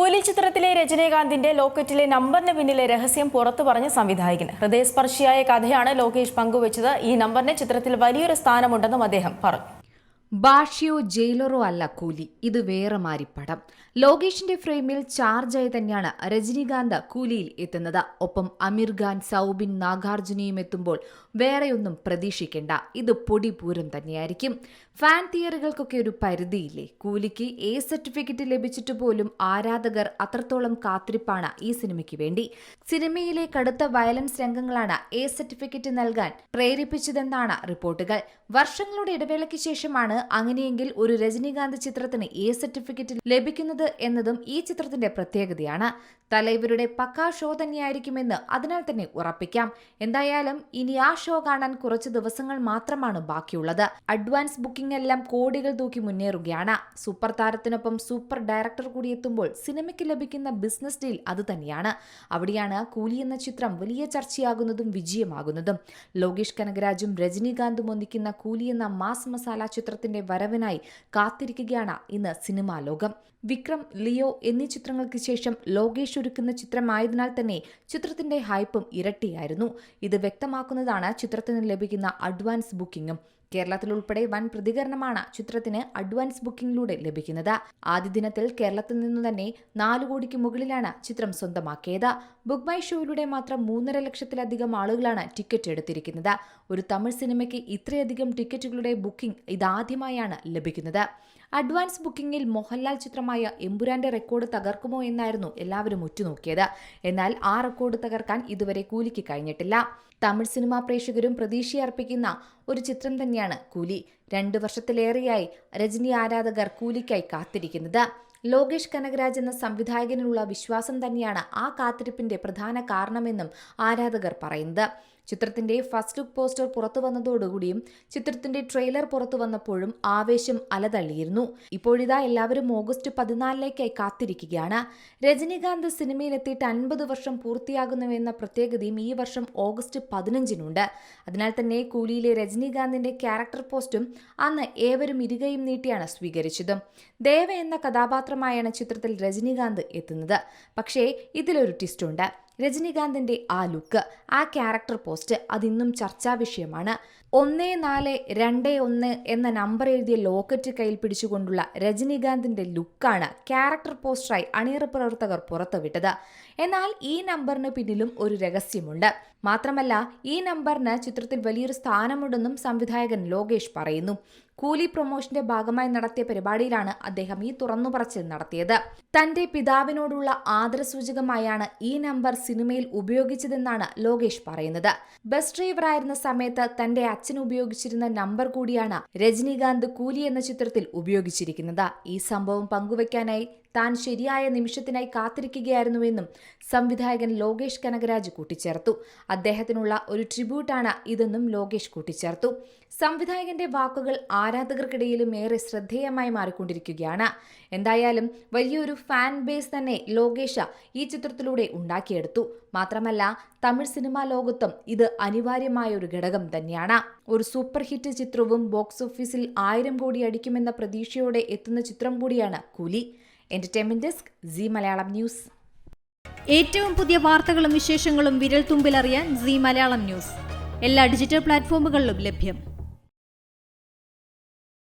കൂലി ചിത്രത്തിലെ രജനീകാന്തിന്റെ ലോക്കറ്റിലെ നമ്പറിന് പിന്നിലെ രഹസ്യം പുറത്തു പറഞ്ഞ സംവിധായകൻ. ഹൃദയസ്പർശിയായ കഥയാണ് ലോകേഷ് പങ്കുവച്ചത്. ഈ നമ്പറിന് ചിത്രത്തിൽ വലിയൊരു സ്ഥാനമുണ്ടെന്നും അദ്ദേഹം പറഞ്ഞു. ഭാഷ്യയോ ജയിലറോ അല്ല കൂലി, ഇത് വേറെ മാരിപ്പടം. ലോകേഷിന്റെ ഫ്രെയിമിൽ ചാർജായി തന്നെയാണ് രജനീകാന്ത് കൂലിയിൽ എത്തുന്നത്. ഒപ്പം അമീർ ഖാൻ, സൗബിൻ, നാഗാർജുനയും എത്തുമ്പോൾ വേറെയൊന്നും പ്രതീക്ഷിക്കേണ്ട, ഇത് പൊടിപൂരം തന്നെയായിരിക്കും. ഫാൻ തിയറികൾക്കൊക്കെ ഒരു പരിധിയില്ലേ? കൂലിക്ക് എ സർട്ടിഫിക്കറ്റ് ലഭിച്ചിട്ട് പോലും ആരാധകർ അത്രത്തോളം കാത്തിരിപ്പാണ് ഈ സിനിമയ്ക്ക് വേണ്ടി. സിനിമയിലെ കടുത്ത വയലൻസ് രംഗങ്ങളാണ് എ സർട്ടിഫിക്കറ്റ് നൽകാൻ പ്രേരിപ്പിച്ചതെന്നാണ് റിപ്പോർട്ടുകൾ. വർഷങ്ങളുടെ ഇടവേളയ്ക്ക് ശേഷമാണ് അങ്ങനെയെങ്കിൽ ഒരു രജനീകാന്ത് ചിത്രത്തിന് എ സർട്ടിഫിക്കറ്റ് ലഭിക്കുന്നത് എന്നതും ഈ ചിത്രത്തിന്റെ പ്രത്യേകതയാണ്. തലൈവരുടെ പക്കാ ഷോ തന്നെയായിരിക്കുമെന്ന് അതിനാൽ തന്നെ ഉറപ്പിക്കാം. എന്തായാലും ഇനി ആ ഷോ കാണാൻ കുറച്ച് ദിവസങ്ങൾ മാത്രമാണ് ബാക്കിയുള്ളത്. അഡ്വാൻസ് ബുക്കിംഗ് എല്ലാം കോടികൾ തൂക്കി മുന്നേറുകയാണ്. സൂപ്പർ താരത്തിനൊപ്പം സൂപ്പർ ഡയറക്ടർ കൂടി എത്തുമ്പോൾ സിനിമയ്ക്ക് ലഭിക്കുന്ന ബിസിനസ് ഡീൽ അത് തന്നെയാണ്. അവിടെയാണ് കൂലി എന്ന ചിത്രം വലിയ ചർച്ചയാകുന്നതും വിജയമാകുന്നതും. ലോകേഷ് കനകരാജും രജനീകാന്തും ഒന്നിക്കുന്ന കൂലി എന്ന മാസ് മസാല ചിത്രത്തിന്റെ വരവിനായി കാത്തിരിക്കുകയാണ് ഇന്ന് സിനിമാ ലോകം. വിക്രം, ലിയോ എന്നീ ചിത്രങ്ങൾക്ക് ശേഷം ലോകേഷ് ഒരുക്കുന്ന ചിത്രമായതിനാൽ തന്നെ ചിത്രത്തിന്റെ ഹൈപ്പും ഇരട്ടിയായിരുന്നു. ഇത് വ്യക്തമാക്കുന്നതാണ് ചിത്രത്തിന് ലഭിക്കുന്ന അഡ്വാൻസ് ബുക്കിംഗും. കേരളത്തിലുൾപ്പെടെ വൻ പ്രതികരണമാണ് ചിത്രത്തിന് അഡ്വാൻസ് ബുക്കിംഗിലൂടെ ലഭിക്കുന്നത്. ആദ്യ ദിനത്തിൽ കേരളത്തിൽ നിന്നു തന്നെ 4 കോടിക്ക് മുകളിലാണ് ചിത്രം സ്വന്തമാക്കിയത്. ബുക്ക് മൈ ഷോയിലൂടെ മാത്രം 3.5 ലക്ഷത്തിലധികം ആളുകളാണ് ടിക്കറ്റ് എടുത്തിരിക്കുന്നത്. ഒരു തമിഴ് സിനിമയ്ക്ക് ഇത്രയധികം ടിക്കറ്റുകളുടെ ബുക്കിംഗ് ഇതാദ്യമായാണ് ലഭിക്കുന്നത്. അഡ്വാൻസ് ബുക്കിംഗിൽ മോഹൻലാൽ ചിത്രമായ എമ്പുരാന്റെ റെക്കോർഡ് തകർക്കുമോ എന്നായിരുന്നു എല്ലാവരും ഉറ്റുനോക്കിയത്. എന്നാൽ ആ റെക്കോർഡ് തകർക്കാൻ ഇതുവരെ കൂലിക്ക് കഴിഞ്ഞിട്ടില്ല. തമിഴ് സിനിമാ പ്രേക്ഷകരും പ്രതീക്ഷയർപ്പിക്കുന്ന ഒരു ചിത്രം തന്നെയാണ് കൂലി. 2 വർഷത്തിലേറെയായി രജനി ആരാധകർ കൂലിക്കായി കാത്തിരിക്കുന്നത്. ലോകേഷ് കനകരാജ് എന്ന സംവിധായകനുള്ള വിശ്വാസം തന്നെയാണ് ആ കാത്തിരിപ്പിന്റെ പ്രധാന കാരണമെന്നും ആരാധകർ പറയുന്നത്. ചിത്രത്തിന്റെ ഫസ്റ്റ് ലുക്ക് പോസ്റ്റർ പുറത്തു വന്നതോടുകൂടിയും ചിത്രത്തിന്റെ ട്രെയിലർ പുറത്തു വന്നപ്പോഴും ആവേശം അലതള്ളിയിരുന്നു. ഇപ്പോഴിതാ എല്ലാവരും ഓഗസ്റ്റ് 14 കാത്തിരിക്കുകയാണ്. രജനീകാന്ത് സിനിമയിലെത്തിയിട്ട് 50 വർഷം പൂർത്തിയാകുന്നുവെന്ന പ്രത്യേകതയും ഈ വർഷം ഓഗസ്റ്റ് 15 അതിനാൽ തന്നെ കൂലിയിലെ രജനീകാന്തിന്റെ ക്യാരക്ടർ പോസ്റ്റും അന്ന് ഏവരും ഇരുകയും നീട്ടിയാണ് സ്വീകരിച്ചതും. ദേവ എന്ന കഥാപാത്രമായാണ് ചിത്രത്തിൽ രജനീകാന്ത് എത്തുന്നത്. പക്ഷേ ഇതിലൊരു ട്വിസ്റ്റ്. രജനീകാന്തിന്റെ ആ ലുക്ക്, ആ ക്യാരക്ടർ പോസ്റ്റ് അതിന്നും ചർച്ചാ വിഷയമാണ്. 1421 എന്ന നമ്പർ എഴുതിയ ലോക്കറ്റ് കയ്യിൽ പിടിച്ചുകൊണ്ടുള്ള രജനീകാന്തിന്റെ ലുക്കാണ് ക്യാരക്ടർ പോസ്റ്ററായി അണിയറ പ്രവർത്തകർ പുറത്തുവിട്ടത്. എന്നാൽ ഈ നമ്പറിന് പിന്നിലും ഒരു രഹസ്യമുണ്ട്. മാത്രമല്ല ഈ നമ്പറിന് ചിത്രത്തിൽ വലിയൊരു സ്ഥാനമുണ്ടെന്നും സംവിധായകൻ ലോകേഷ് പറയുന്നു. കൂലി പ്രൊമോഷന്റെ ഭാഗമായി നടത്തിയ പരിപാടിയിലാണ് അദ്ദേഹം ഈ തുറന്നുപറച്ചിൽ നടത്തിയത്. തന്റെ പിതാവിനോടുള്ള ആദരസൂചകമായാണ് ഈ നമ്പർ സിനിമയിൽ ഉപയോഗിച്ചതെന്നാണ് ലോകേഷ് പറയുന്നത്. ബസ് ഡ്രൈവറായിരുന്ന സമയത്ത് തന്റെ അച്ഛൻ ഉപയോഗിച്ചിരുന്ന നമ്പർ കൂടിയാണ് രജനീകാന്ത് കൂലി എന്ന ചിത്രത്തിൽ ഉപയോഗിച്ചിരിക്കുന്നത്. ഈ സംഭവം പങ്കുവയ്ക്കാനായി താൻ ശരിയായ നിമിഷത്തിനായി കാത്തിരിക്കുകയായിരുന്നുവെന്നും സംവിധായകൻ ലോകേഷ് കനകരാജ് കൂട്ടിച്ചേർത്തു. അദ്ദേഹത്തിനുള്ള ഒരു ട്രിബ്യൂട്ടാണ് ഇതെന്നും ലോകേഷ് കൂട്ടിച്ചേർത്തു. സംവിധായകന്റെ വാക്കുകൾ ആരാധകർക്കിടയിലും ഏറെ ശ്രദ്ധേയമായി മാറിക്കൊണ്ടിരിക്കുകയാണ്. എന്തായാലും വലിയൊരു ഫാൻ ബേസ് തന്നെ ലോകേഷ് ഈ ചിത്രത്തിലൂടെ ഉണ്ടാക്കിയെടുത്തു. മാത്രമല്ല തമിഴ് സിനിമാ ലോകത്തും ഇത് അനിവാര്യമായ ഒരു ഘടകം തന്നെയാണ്. ഒരു സൂപ്പർ ഹിറ്റ് ചിത്രവും ബോക്സ് ഓഫീസിൽ 1000 കോടി അടിക്കുമെന്ന പ്രതീക്ഷയോടെ എത്തുന്ന ചിത്രം കൂടിയാണ് കൂലി. Entertainment desk, C Malayalam news. ഏറ്റവും പുതിയ വാർത്തകളും വിശേഷങ്ങളും വിരൽ തുമ്പിലറിയാൻ സി മലയാളം ന്യൂസ് എല്ലാ ഡിജിറ്റൽ പ്ലാറ്റ്ഫോമുകളിലും ലഭ്യം.